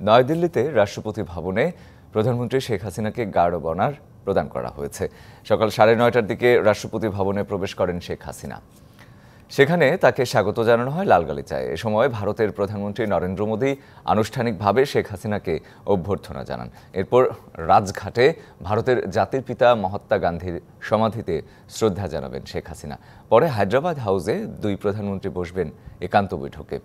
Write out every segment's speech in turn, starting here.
নয়াদিল্লিতে রাষ্ট্রপতি ভবনে প্রধানমন্ত্রী শেখ হাসিনাকে গার্ড অব অনার প্রদান করা হয়েছে। সকাল 9:30টার দিকে রাষ্ট্রপতি ভবনে প্রবেশ করেন শেখ হাসিনা। সেখানে তাকে স্বাগত জানানো হয় লাল গালিচায়। এ সময় ভারতের প্রধানমন্ত্রী নরেন্দ্র মোদী আনুষ্ঠানিকভাবে শেখ হাসিনাকে অভ্যর্থনা জানান। এরপর রাজঘাটে ভারতের জাতির পিতা মহাত্মা গান্ধীর সমাধিতে শ্রদ্ধা জানাবেন শেখ হাসিনা। পরে হায়দ্রাবাদ হাউসে দুই প্রধানমন্ত্রী বসবেন একান্ত বৈঠকে।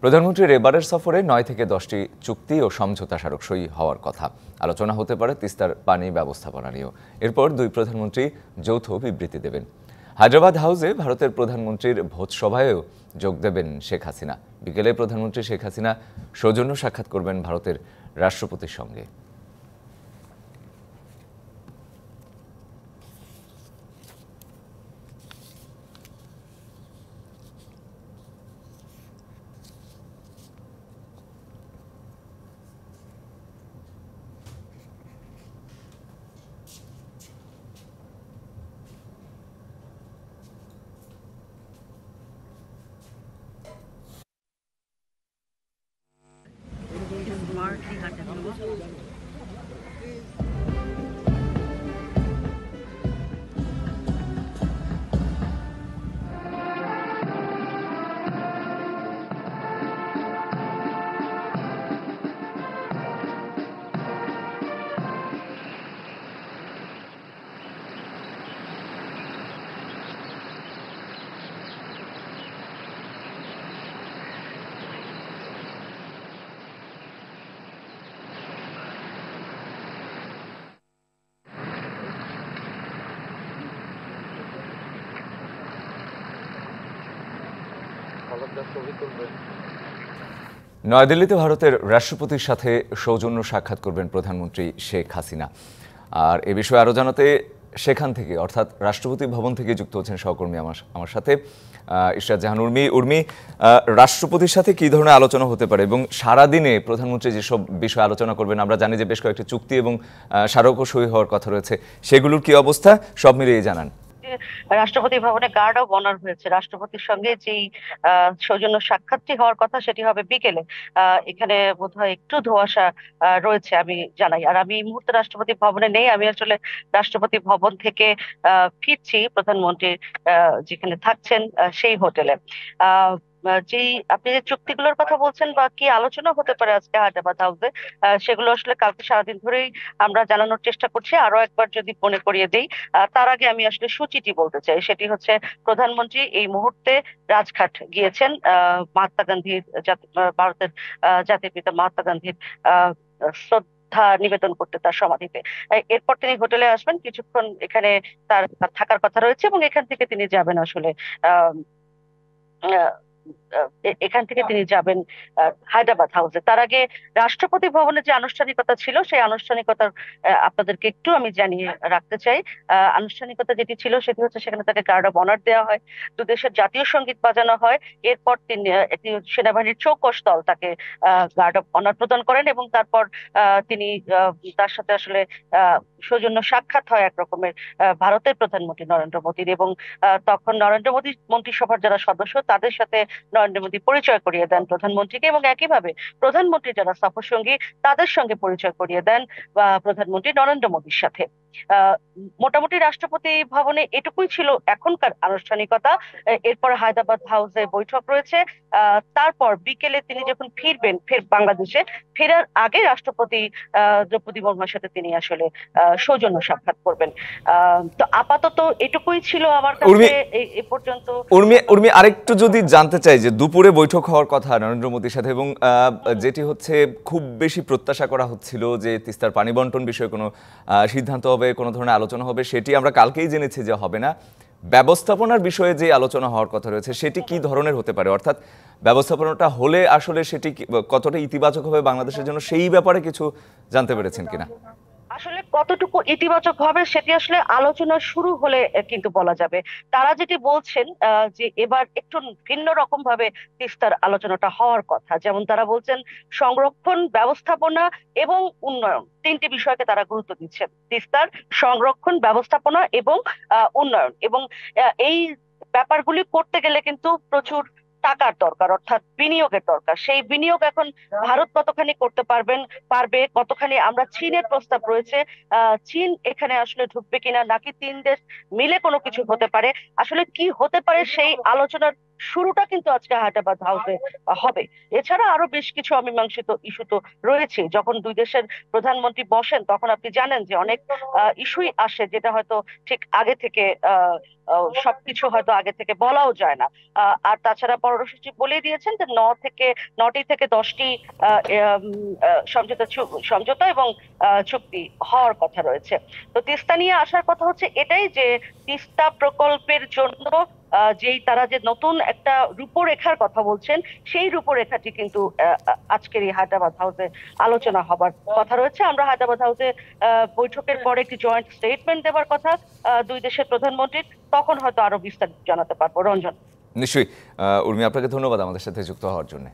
প্রধানমন্ত্রীর এবারের সফরে 9 থেকে 10টি চুক্তি ও সমঝোতা স্মারক সই হওয়ার কথা। আলোচনা হতে পারে তিস্তার পানি ব্যবস্থাপনা নিয়েও। এরপর দুই প্রধানমন্ত্রী যৌথ বিবৃতি দেবেন। হায়দ্রাবাদ হাউসে ভারতের প্রধানমন্ত্রীর ভোজসভায়ও যোগ দেবেন শেখ হাসিনা। বিকেলে প্রধানমন্ত্রী শেখ হাসিনা সৌজন্য সাক্ষাৎ করবেন ভারতের রাষ্ট্রপতির সঙ্গে। Smartly handled. নয়াদিল্লিতে ভারতের রাষ্ট্রপতির সাথে সৌজন্য সাক্ষাৎ করবেন প্রধানমন্ত্রী শেখ হাসিনা। আর এ বিষয়ে আরও জানাতে সেখান থেকে অর্থাৎ রাষ্ট্রপতি ভবন থেকে যুক্ত হচ্ছেন সহকর্মী আমার সাথে ইশরাত জাহান উর্মি। রাষ্ট্রপতির সাথে কী ধরনের আলোচনা হতে পারে এবং সারাদিনে প্রধানমন্ত্রী যেসব বিষয়ে আলোচনা করবেন, আমরা জানি যে বেশ কয়েকটি চুক্তি এবং স্মারকও সই হওয়ার কথা রয়েছে, সেগুলোর কি অবস্থা সব মিলিয়ে জানান। রাষ্ট্রপতি ভবনে গার্ড অব অনার হয়েছে। রাষ্ট্রপতির সঙ্গে যেই সৌজন্য সাক্ষাৎটি হওয়ার কথা সেটি হবে বিকেলে। এখানে বোধহয় একটু ধোঁয়াশা রয়েছে, আমি জানাই। আর আমি এই মুহূর্তে রাষ্ট্রপতি ভবনে নেই, আমি আসলে রাষ্ট্রপতি ভবন থেকে ফিরছি প্রধানমন্ত্রী যেখানে থাকছেন সেই হোটেলে। আহ যেই আপনি যে চুক্তিগুলোর কথা বলছেন বা কি আলোচনা হতে পারে আজকে হায়দ্রাবাদ হাউসে, সেগুলো আসলে কালকে সারাদিন ধরেই আমরা জানানোর চেষ্টা করছি। আরো একবার যদি মনে করিয়ে দিই, তার আগে আমি আসলে সূচিটি বলতে চাই। সেটি হচ্ছে, প্রধানমন্ত্রী এই মুহূর্তে রাজঘাট গিয়েছেন মহাত্মা গান্ধীর ভারতের জাতির পিতা মহাত্মা গান্ধীর আহ শ্রদ্ধা নিবেদন করতে তার সমাধিতে। এরপর তিনি হোটেলে আসবেন, কিছুক্ষণ এখানে তার থাকার কথা রয়েছে এবং এখান থেকে তিনি যাবেন আসলে আহ আহ, এখান থেকে তিনি যাবেন হায়দ্রাবাদ হাউসে। তার আগে রাষ্ট্রপতি ভবনে যে আনুষ্ঠানিকতা ছিল সেই আনুষ্ঠানিকতার আপনাদেরকে একটু আমি জানিয়ে রাখতে চাই। আনুষ্ঠানিকতা যেটি ছিল সেটি হচ্ছে, সেখানে তাকে গার্ড অব অনার দেওয়া হয়, দুদেশের জাতীয় সঙ্গীত বাজানো হয়। এরপর তিনি একটি সেনাবাহিনীর চৌকস দল তাকে গার্ড অব অনার প্রদান করেন এবং তারপর তিনি তার সাথে আসলে আহ সৌজন্য সাক্ষাৎ হয় এক রকমের ভারতের প্রধানমন্ত্রী নরেন্দ্র মোদীর। এবং তখন নরেন্দ্র মোদী মন্ত্রিসভার যারা সদস্য তাদের সাথে নরেন্দ্র মোদী পরিচয় করিয়ে দেন প্রধানমন্ত্রীকে, এবং একইভাবে প্রধানমন্ত্রী যারা সফরসঙ্গী তাদের সঙ্গে পরিচয় করিয়ে দেন প্রধানমন্ত্রী নরেন্দ্র মোদীর সাথে। আহ মোটামুটি রাষ্ট্রপতি ভবনে এটুকুই ছিল এখনকার আনুষ্ঠানিকতা। এরপর হায়দ্রাবাদ হাউসে বৈঠক রয়েছে। তারপর বিকেলে তিনি যখন ফিরবেন বাংলাদেশে, ফেরার আগে রাষ্ট্রপতি দ্রৌপদী মুর্মুর সাথে তিনি আসলে সৌজন্য সাক্ষাৎ করবেন। তো আপাতত এটুকুই ছিল আমার কাছে এ পর্যন্ত। উর্মি, আরেকটু যদি জানতে চাই যে দুপুরে বৈঠক হওয়ার কথা নরেন্দ্র মোদীর সাথে, এবং যেটি হচ্ছে খুব বেশি প্রত্যাশা করা হচ্ছিল যে তিস্তার পানি বন্টন বিষয়ে কোনো সিদ্ধান্ত হবে, কোনো ধরনের আলোচনা হবে, সেটি আমরা কালকেই জেনেছি যে হবে না। ব্যবস্থাপনার বিষয়ে যে আলোচনা হওয়ার কথা রয়েছে সেটি কি ধরনের হতে পারে, অর্থাৎ ব্যবস্থাপনাটা হলে আসলে সেটি কতটা ইতিবাচক হবে বাংলাদেশের জন্য, সেই ব্যাপারে কিছু জানতে পেরেছেন কিনা? আসলে কতটুকু ইতিবাচক হবে সেটি আসলে আলোচনা শুরু হলে কিন্তু বলা যাবে। তারা যেটি বলছেন যে এবার একটু ভিন্ন রকম ভাবে তিস্তার আলোচনাটা হওয়ার কথা। যেমন তারা বলছেন, সংরক্ষণ, ব্যবস্থাপনা এবং উন্নয়ন, তিনটি বিষয়কে তারা গুরুত্ব দিচ্ছেন। তিস্তার সংরক্ষণ, ব্যবস্থাপনা এবং উন্নয়ন। এবং এই ব্যাপারগুলি করতে গেলে কিন্তু প্রচুর টাকার দরকার, অর্থাৎ বিনিয়োগের দরকার। সেই বিনিয়োগ এখন ভারত কতখানি করতে পারবে, কতখানি আমরা চীনের প্রস্তাব রয়েছে, চীন এখানে আসলে ঢুকবে কিনা, নাকি তিন দেশ মিলে কোনো কিছু হতে পারে, আসলে কি হতে পারে সেই আলোচনার শুরুটা কিন্তু আজকে হায়দ্রাবাদ হাউসে হবে। এছাড়া আরো বেশ কিছু অমীমাংসিত ইস্যু তো রয়েছে। যখন দুই দেশের প্রধানমন্ত্রী বসেন তখন আপনি জানেন যে অনেক ইস্যুই আসে যেটা হয়তো ঠিক আগে থেকে সবকিছু হয়তো আগে থেকে বলাও যায় না। আর তাছাড়া পররাষ্ট্র সচিব বলেই দিয়েছেন যে নটি থেকে 10টি সমঝোতা এবং চুক্তি হওয়ার কথা রয়েছে। তো তিস্তা নিয়ে আসার কথা হচ্ছে এটাই যে তিস্তা প্রকল্পের জন্য যেই তারা যে নতুন একটা রূপরেখার কথা বলছেন, সেই রূপরেখাটি কিন্তু আজকের এই হায়দ্রাবাদ হাউসে আলোচনা হবার কথা রয়েছে। আমরা হায়দ্রাবাদ হাউসে বৈঠকের পরে একটি জয়েন্ট স্টেটমেন্ট দেওয়ার কথা দুই দেশের প্রধানমন্ত্রীর, তখন হয়তো আরো বিস্তারিত জানাতে পারবো। রঞ্জন। নিশ্চয়ই। উর্মি, আপনাকে ধন্যবাদ আমাদের সাথে যুক্ত হওয়ার জন্য।